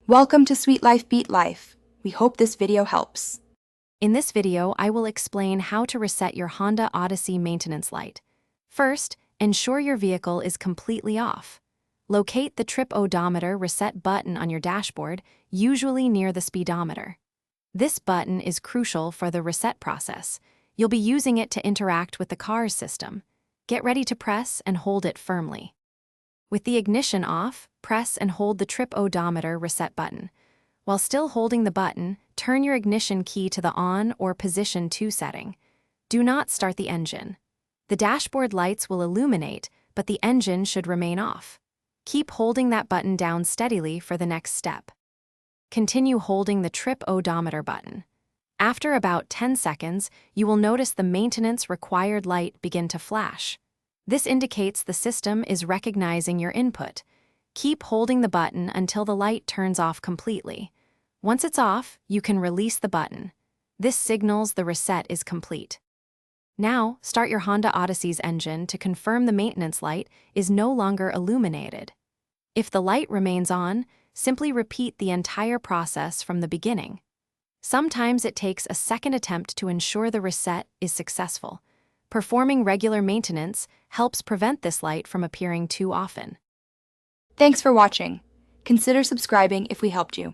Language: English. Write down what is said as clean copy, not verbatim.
Welcome to Sweet Life Beat Life. We hope this video helps. In this video, I will explain how to reset your Honda Odyssey maintenance light. First, ensure your vehicle is completely off. Locate the trip odometer reset button on your dashboard, usually near the speedometer. This button is crucial for the reset process. You'll be using it to interact with the car's system. Get ready to press and hold it firmly. With the ignition off, press and hold the trip odometer reset button. While still holding the button, turn your ignition key to the on or position 2 setting. Do not start the engine. The dashboard lights will illuminate, but the engine should remain off. Keep holding that button down steadily for the next step. Continue holding the trip odometer button. After about 10 seconds, you will notice the maintenance required light begin to flash. This indicates the system is recognizing your input. Keep holding the button until the light turns off completely. Once it's off, you can release the button. This signals the reset is complete. Now, start your Honda Odyssey's engine to confirm the maintenance light is no longer illuminated. If the light remains on, simply repeat the entire process from the beginning. Sometimes it takes a second attempt to ensure the reset is successful. Performing regular maintenance helps prevent this light from appearing too often. Thanks for watching. Consider subscribing if we helped you.